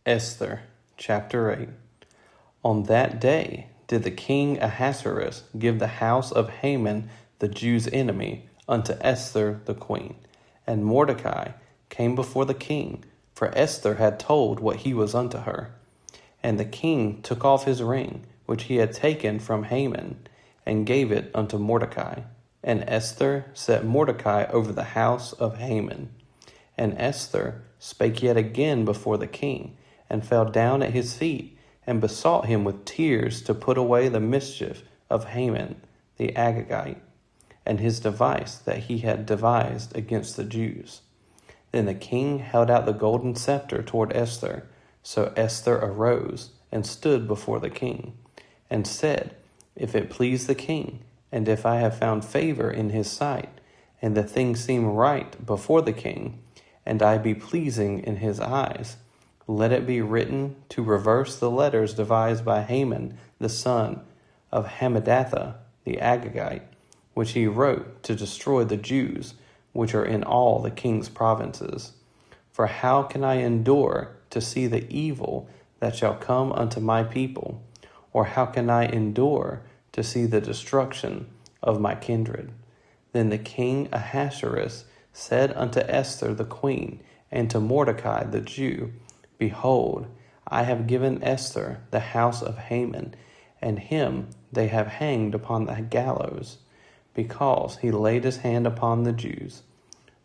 Esther, chapter 8. On that day did the king Ahasuerus give the house of Haman, the Jews' enemy, unto Esther the queen. And Mordecai came before the king, for Esther had told what he was unto her. And the king took off his ring, which he had taken from Haman, and gave it unto Mordecai. And Esther set Mordecai over the house of Haman. And Esther spake yet again before the king, and fell down at his feet, and besought him with tears to put away the mischief of Haman the Agagite, and his device that he had devised against the Jews. Then the king held out the golden scepter toward Esther. So Esther arose and stood before the king, and said, If it please the king, and if I have found favor in his sight, and the thing seem right before the king, and I be pleasing in his eyes, let it be written to reverse the letters devised by Haman the son of Hammedatha the Agagite, which he wrote to destroy the Jews, which are in all the king's provinces. For how can I endure to see the evil that shall come unto my people? Or how can I endure to see the destruction of my kindred? Then the king Ahasuerus said unto Esther the queen, and to Mordecai the Jew, Behold, I have given Esther the house of Haman, and him they have hanged upon the gallows, because he laid his hand upon the Jews.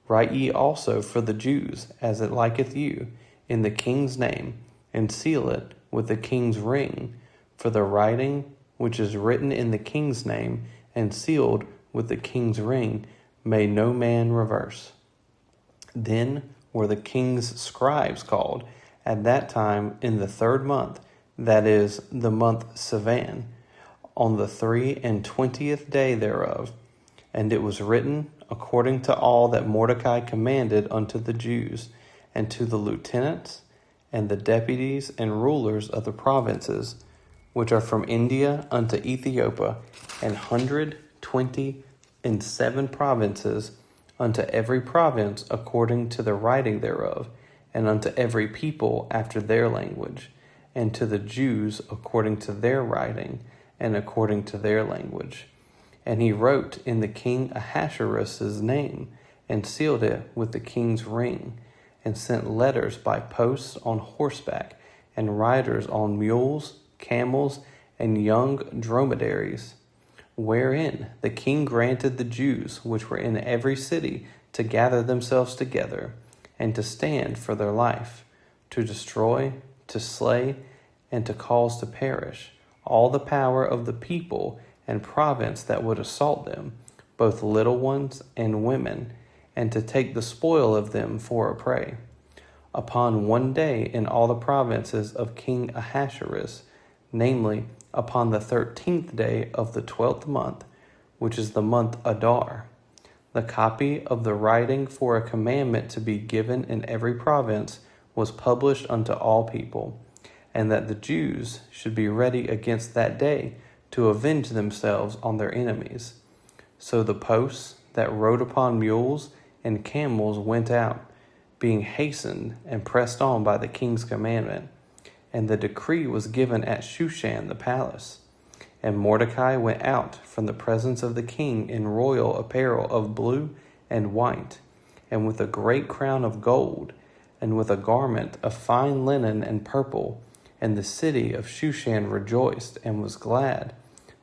Write ye also for the Jews, as it liketh you, in the king's name, and seal it with the king's ring. For the writing which is written in the king's name, and sealed with the king's ring, may no man reverse. Then were the king's scribes called, at that time in the 3rd month, that is, the month Sivan, on the 23 day thereof. And it was written according to all that Mordecai commanded unto the Jews, and to the lieutenants, and the deputies and rulers of the provinces, which are from India unto Ethiopia, and 127 provinces, unto every province according to the writing thereof, and unto every people after their language, and to the Jews according to their writing, and according to their language. And he wrote in the king Ahasuerus' name, and sealed it with the king's ring, and sent letters by posts on horseback, and riders on mules, camels, and young dromedaries, wherein the king granted the Jews which were in every city to gather themselves together, and to stand for their life, to destroy, to slay, and to cause to perish all the power of the people and province that would assault them, both little ones and women, and to take the spoil of them for a prey. Upon one day in all the provinces of King Ahasuerus, namely, upon the 13th day of the 12th month, which is the month Adar, the copy of the writing for a commandment to be given in every province was published unto all people, and that the Jews should be ready against that day to avenge themselves on their enemies. So the posts that rode upon mules and camels went out, being hastened and pressed on by the king's commandment. And the decree was given at Shushan the palace. And Mordecai went out from the presence of the king in royal apparel of blue and white, and with a great crown of gold, and with a garment of fine linen and purple. And the city of Shushan rejoiced and was glad.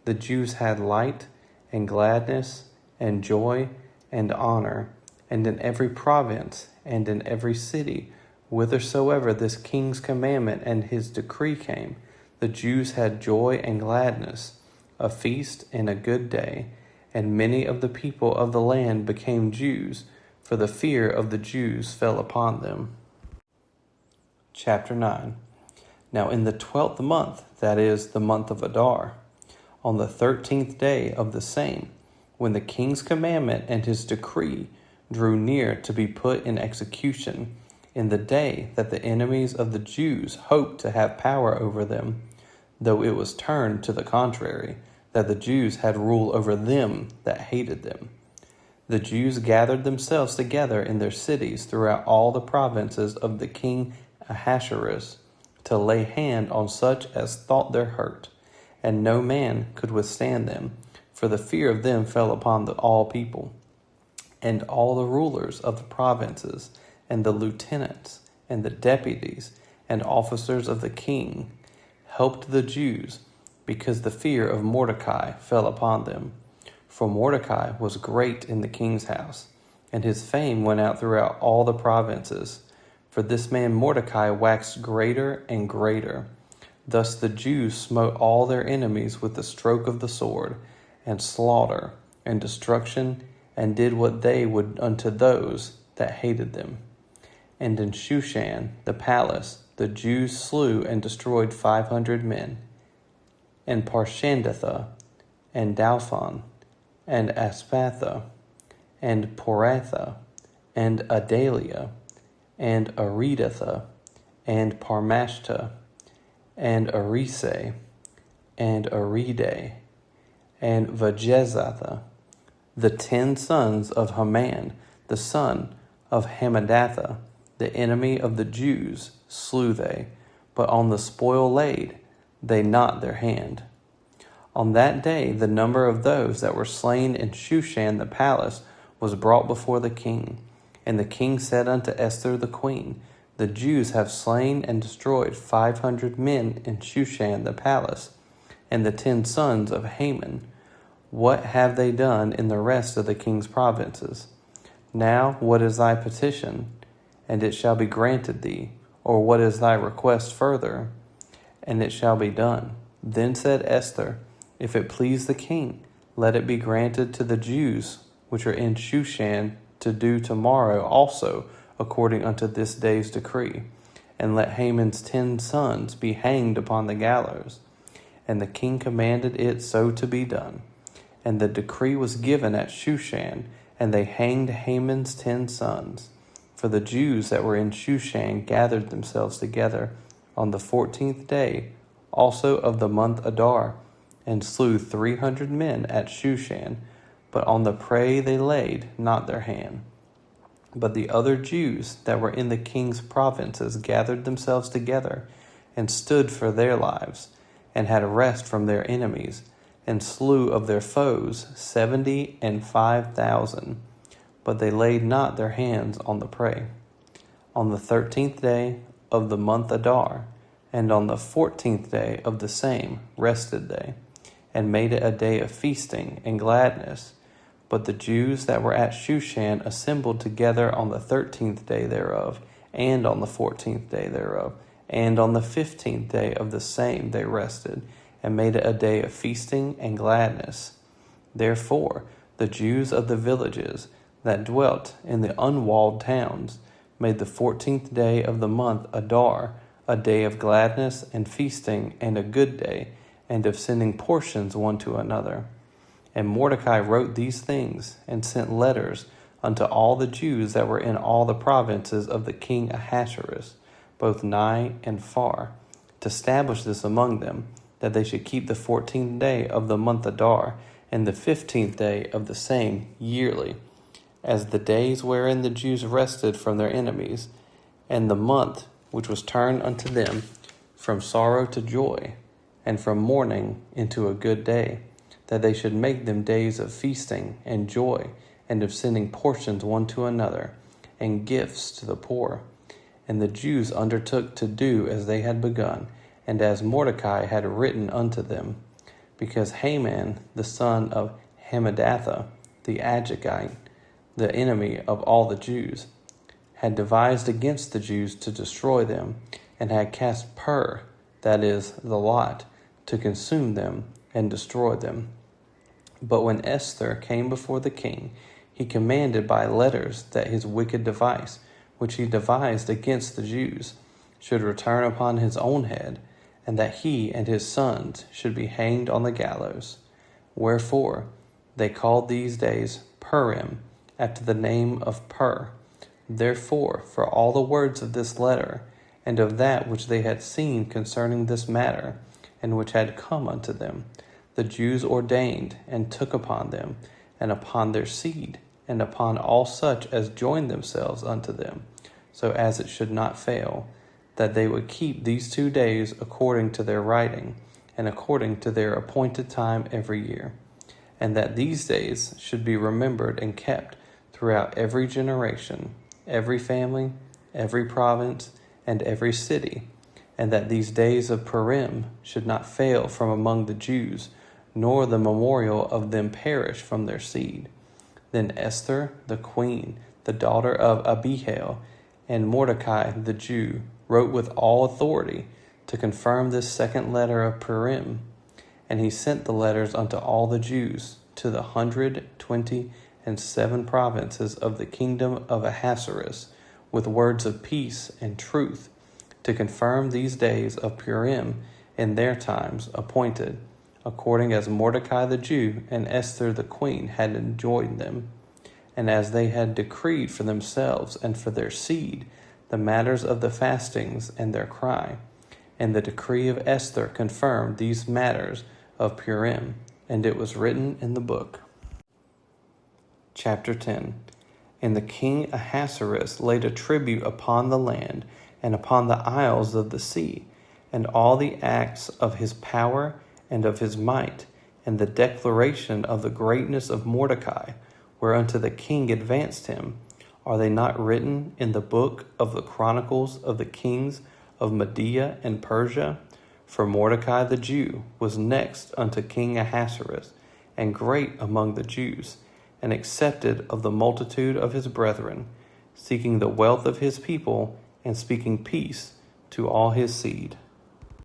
The Jews had light and gladness and joy and honor, and in every province and in every city, whithersoever this king's commandment and his decree came, the Jews had joy and gladness, a feast and a good day, and many of the people of the land became Jews, for the fear of the Jews fell upon them. Chapter 9. Now in the 12th month, that is, the month of Adar, on the 13th day of the same, when the king's commandment and his decree drew near to be put in execution, in the day that the enemies of the Jews hoped to have power over them, though it was turned to the contrary, that the Jews had rule over them that hated them. The Jews gathered themselves together in their cities throughout all the provinces of the king Ahasuerus, to lay hand on such as thought their hurt, and no man could withstand them, for the fear of them fell upon all people. And all the rulers of the provinces, and the lieutenants, and the deputies, and officers of the king helped the Jews, because the fear of Mordecai fell upon them. For Mordecai was great in the king's house, and his fame went out throughout all the provinces. For this man Mordecai waxed greater and greater. Thus the Jews smote all their enemies with the stroke of the sword, and slaughter, and destruction, and did what they would unto those that hated them. And in Shushan the palace the Jews slew and destroyed 500 men. And Parshandatha, and Dalphon, and Aspatha, and Poratha, and Adalia, and Aridatha, and Parmashta, and Arise, and Aride, and Vajezatha, the 10 sons of Haman, the son of Hammedatha, the enemy of the Jews, slew they, but on the spoil laid they not their hand. On that day the number of those that were slain in Shushan the palace was brought before the king. And the king said unto Esther the queen, The Jews have slain and destroyed 500 men in Shushan the palace, and the 10 sons of Haman. What have they done in the rest of the king's provinces? Now what is thy petition? And it shall be granted thee. Or what is thy request further? And it shall be done. Then said Esther, If it please the king, let it be granted to the Jews which are in Shushan to do tomorrow also according unto this day's decree, and let Haman's 10 sons be hanged upon the gallows. And the king commanded it so to be done. And the decree was given at Shushan, and they hanged Haman's 10 sons. For the Jews that were in Shushan gathered themselves together on the 14th day also of the month Adar, and slew 300 men at Shushan, but on the prey they laid not their hand. But the other Jews that were in the king's provinces gathered themselves together, and stood for their lives, and had rest from their enemies, and slew of their foes 75,000. But they laid not their hands on the prey. On the 13th day of the month Adar, and on the 14th day of the same rested they, and made it a day of feasting and gladness. But the Jews that were at Shushan assembled together on the 13th day thereof, and on the 14th day thereof, and on the 15th day of the same they rested, and made it a day of feasting and gladness. Therefore the Jews of the villages that dwelt in the unwalled towns made the 14th day of the month Adar a day of gladness and feasting, and a good day, and of sending portions one to another. And Mordecai wrote these things, and sent letters unto all the Jews that were in all the provinces of the king Ahasuerus, both nigh and far, to establish this among them, that they should keep the 14th day of the month Adar, and the 15th day of the same yearly, as the days wherein the Jews rested from their enemies, and the month which was turned unto them from sorrow to joy, and from mourning into a good day, that they should make them days of feasting and joy, and of sending portions one to another, and gifts to the poor. And the Jews undertook to do as they had begun, and as Mordecai had written unto them, because Haman, the son of Hammedatha, the Agagite, the enemy of all the Jews, had devised against the Jews to destroy them, and had cast pur, that is, the lot, to consume them and destroy them. But when Esther came before the king, he commanded by letters that his wicked device, which he devised against the Jews, should return upon his own head, and that he and his sons should be hanged on the gallows. Wherefore they called these days Purim, after the name of Pur. Therefore, for all the words of this letter, and of that which they had seen concerning this matter, and which had come unto them, the Jews ordained and took upon them, and upon their seed, and upon all such as joined themselves unto them, so as it should not fail, that they would keep these 2 days according to their writing, and according to their appointed time every year, and that these days should be remembered and kept throughout every generation, every family, every province, and every city, and that these days of Purim should not fail from among the Jews, nor the memorial of them perish from their seed. Then Esther, the queen, the daughter of Abihail, and Mordecai the Jew, wrote with all authority to confirm this second letter of Purim. And he sent the letters unto all the Jews, to the 127 provinces of the kingdom of Ahasuerus, with words of peace and truth, to confirm these days of Purim in their times appointed, according as Mordecai the Jew and Esther the queen had enjoined them, and as they had decreed for themselves and for their seed the matters of the fastings and their cry. And the decree of Esther confirmed these matters of Purim, and it was written in the book. Chapter 10. And the king Ahasuerus laid a tribute upon the land and upon the isles of the sea, and all the acts of his power and of his might, and the declaration of the greatness of Mordecai, whereunto the king advanced him, are they not written in the book of the chronicles of the kings of Media and Persia? For Mordecai the Jew was next unto King Ahasuerus, and great among the Jews, and accepted of the multitude of his brethren, seeking the wealth of his people, and speaking peace to all his seed.